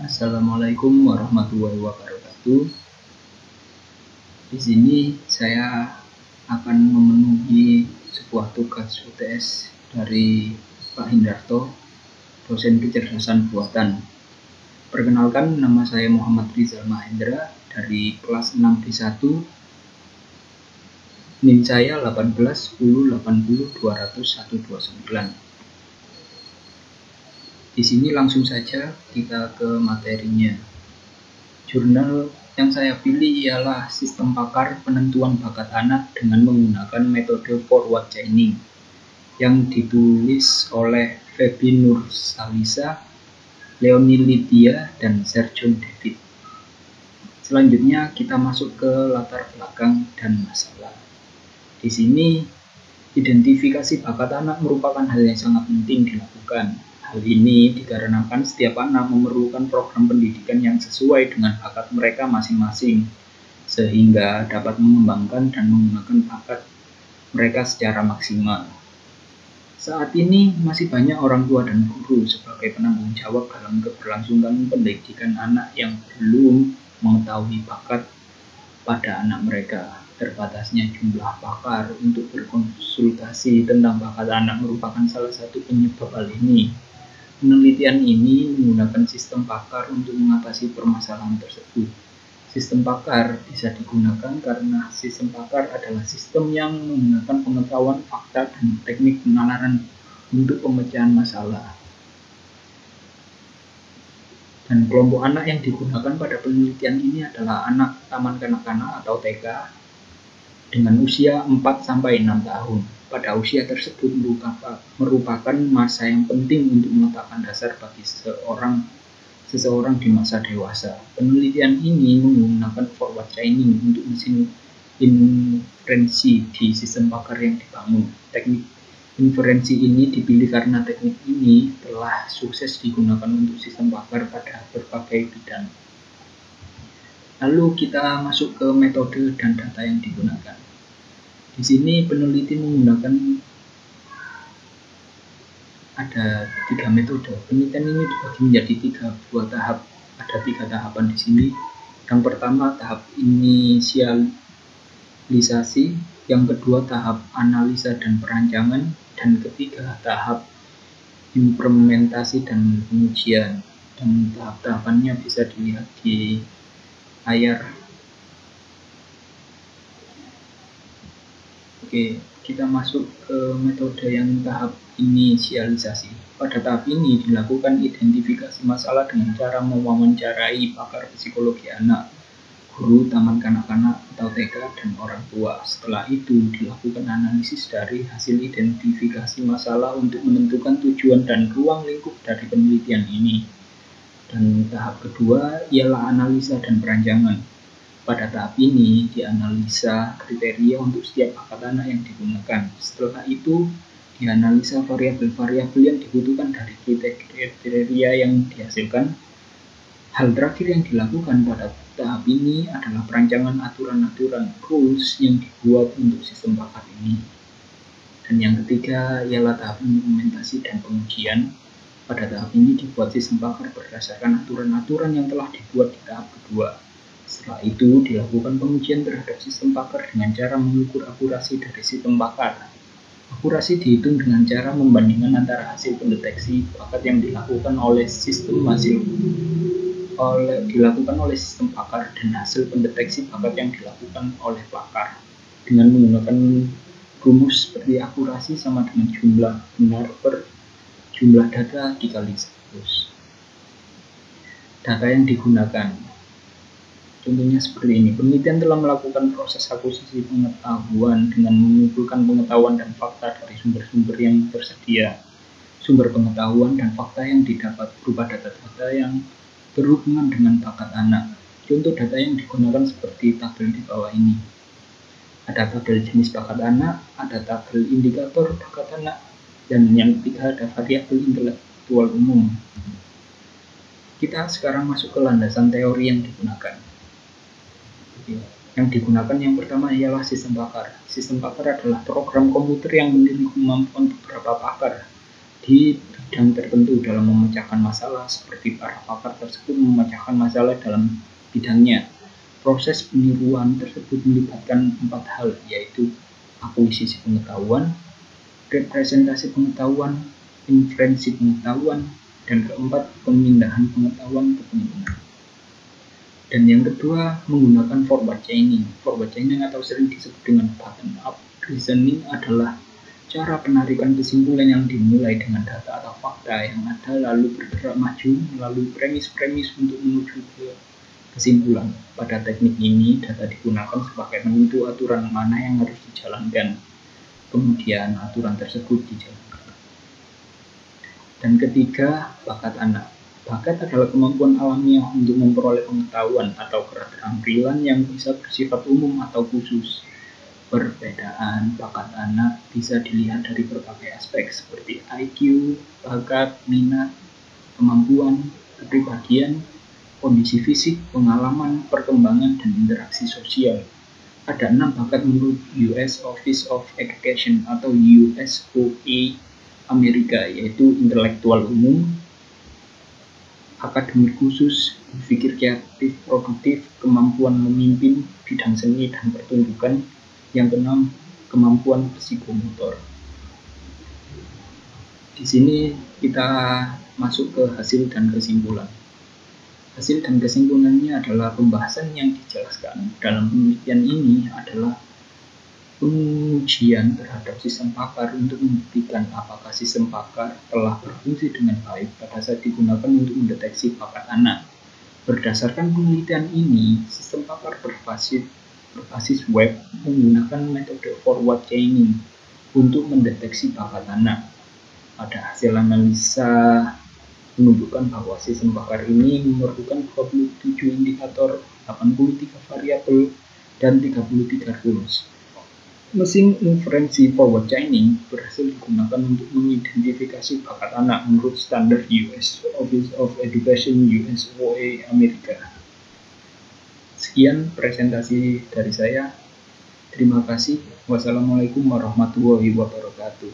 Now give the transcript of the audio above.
Assalamualaikum warahmatullahi wabarakatuh. Di sini saya akan memenuhi sebuah tugas UTS dari Pak Hindarto, dosen kecerdasan buatan. Perkenalkan, nama saya Muhammad Rizal Mahendra dari kelas 6D1. NIM saya 18 10 80 200 129. Di sini langsung saja kita ke materinya. Jurnal yang saya pilih ialah Sistem Pakar Penentuan Bakat Anak dengan menggunakan metode forward chaining yang ditulis oleh Feby Nursalisa, Leonie Lydia, dan Serjon David. Selanjutnya kita masuk ke latar belakang dan masalah. Di sini identifikasi bakat anak merupakan hal yang sangat penting dilakukan. Hal ini dikarenakan setiap anak memerlukan program pendidikan yang sesuai dengan bakat mereka masing-masing, sehingga dapat mengembangkan dan menggunakan bakat mereka secara maksimal. Saat ini masih banyak orang tua dan guru sebagai penanggung jawab dalam keberlangsungan pendidikan anak yang belum mengetahui bakat pada anak mereka. Terbatasnya jumlah pakar untuk berkonsultasi tentang bakat anak merupakan salah satu penyebab hal ini. Penelitian ini menggunakan sistem pakar untuk mengatasi permasalahan tersebut. Sistem pakar bisa digunakan karena sistem pakar adalah sistem yang menggunakan pengetahuan, fakta, dan teknik penalaran untuk pemecahan masalah. Dan kelompok anak yang digunakan pada penelitian ini adalah anak taman kanak-kanak atau TK dengan usia 4-6 tahun. Pada usia tersebut merupakan masa yang penting untuk meletakkan dasar bagi seseorang di masa dewasa. Penelitian ini menggunakan forward chaining untuk mesin inferensi di sistem pakar yang dibangun. Teknik inferensi ini dipilih karena teknik ini telah sukses digunakan untuk sistem pakar pada berbagai bidang. Lalu kita masuk ke metode dan data yang digunakan. Di sini peneliti menggunakan ada 3 metode. Penelitian ini dibagi menjadi 3 buah tahap. Ada 3 tahapan di sini. Yang pertama tahap inisialisasi, yang kedua tahap analisa dan perancangan, dan ketiga tahap implementasi dan pengujian. Dan tahap-tahapannya bisa dilihat di layar. Oke, kita masuk ke metode yang tahap inisialisasi. Pada tahap ini dilakukan identifikasi masalah dengan cara mewawancarai pakar psikologi anak, guru taman kanak-kanak atau TK, dan orang tua. Setelah itu dilakukan analisis dari hasil identifikasi masalah untuk menentukan tujuan dan ruang lingkup dari penelitian ini. Dan tahap kedua ialah analisa dan perancangan. Pada tahap ini dianalisa kriteria untuk setiap bakat anak yang digunakan. Setelah itu dianalisa variabel-variabel yang dibutuhkan dari kriteria yang dihasilkan. Hal terakhir yang dilakukan pada tahap ini adalah perancangan aturan-aturan rules yang dibuat untuk sistem bakat ini. Dan yang ketiga ialah tahap implementasi dan pengujian. Pada tahap ini dibuat sistem pakar berdasarkan aturan-aturan yang telah dibuat di tahap kedua. Setelah itu dilakukan pengujian terhadap sistem pakar dengan cara mengukur akurasi dari sistem pakar. Akurasi dihitung dengan cara membandingkan antara hasil pendeteksi bakat yang dilakukan oleh sistem pakar dan hasil pendeteksi bakat yang dilakukan oleh pakar dengan menggunakan rumus seperti akurasi sama dengan jumlah benar per jumlah data dikali 100. Data yang digunakan contohnya seperti ini. Penelitian telah melakukan proses akuisisi pengetahuan dengan mengumpulkan pengetahuan dan fakta dari sumber-sumber yang tersedia. Sumber pengetahuan dan fakta yang didapat berupa data-data yang berhubungan dengan bakat anak. Contoh data yang digunakan seperti tabel di bawah ini. Ada tabel jenis bakat anak, ada tabel indikator bakat anak, dan yang ketiga ada variabel intelektual umum. Kita sekarang masuk ke landasan teori yang digunakan. Yang digunakan yang pertama ialah sistem pakar. Sistem pakar adalah program komputer yang memiliki kemampuan beberapa pakar di bidang tertentu dalam memecahkan masalah, seperti para pakar tersebut memecahkan masalah dalam bidangnya. Proses peniruan tersebut melibatkan 4 hal, yaitu akuisisi pengetahuan, representasi pengetahuan, inferensi pengetahuan, dan keempat, pemindahan pengetahuan ke pengguna. Dan yang kedua, menggunakan forward chaining. Forward chaining atau sering disebut dengan bottom-up reasoning adalah cara penarikan kesimpulan yang dimulai dengan data atau fakta yang ada, lalu bergerak maju melalui premis-premis untuk menuju ke kesimpulan. Pada teknik ini, data digunakan sebagai penentu aturan mana yang harus dijalankan. Kemudian aturan tersebut dijalankan. Dan ketiga, bakat anak. Bakat adalah kemampuan alamiah untuk memperoleh pengetahuan atau keterampilan yang bisa bersifat umum atau khusus. Perbedaan bakat anak bisa dilihat dari berbagai aspek seperti IQ, bakat, minat, kemampuan, kepribadian, kondisi fisik, pengalaman, perkembangan, dan interaksi sosial. Ada 6 bakat menurut US Office of Education atau USOE Amerika, yaitu intelektual umum, akademik khusus, berpikir kreatif produktif, kemampuan memimpin, bidang seni dan pertunjukan. Yang keenam, kemampuan psikomotor. Di sini kita masuk ke hasil dan kesimpulan. Hasil dan kesimpulannya adalah pembahasan yang dijelaskan dalam penelitian ini adalah pengujian terhadap sistem pakar untuk membuktikan apakah sistem pakar telah berfungsi dengan baik pada saat digunakan untuk mendeteksi bakat anak. Berdasarkan penelitian ini, sistem pakar berbasis web menggunakan metode forward chaining untuk mendeteksi bakat anak. Pada hasil analisa menunjukkan bahwa sistem pakar ini memerlukan 27 indikator, 83 variabel, dan 33 rules. Mesin inferensi forward chaining berhasil digunakan untuk mengidentifikasi bakat anak menurut standar US Office of Education USOE Amerika. Sekian presentasi dari saya. Terima kasih. Wassalamualaikum warahmatullahi wabarakatuh.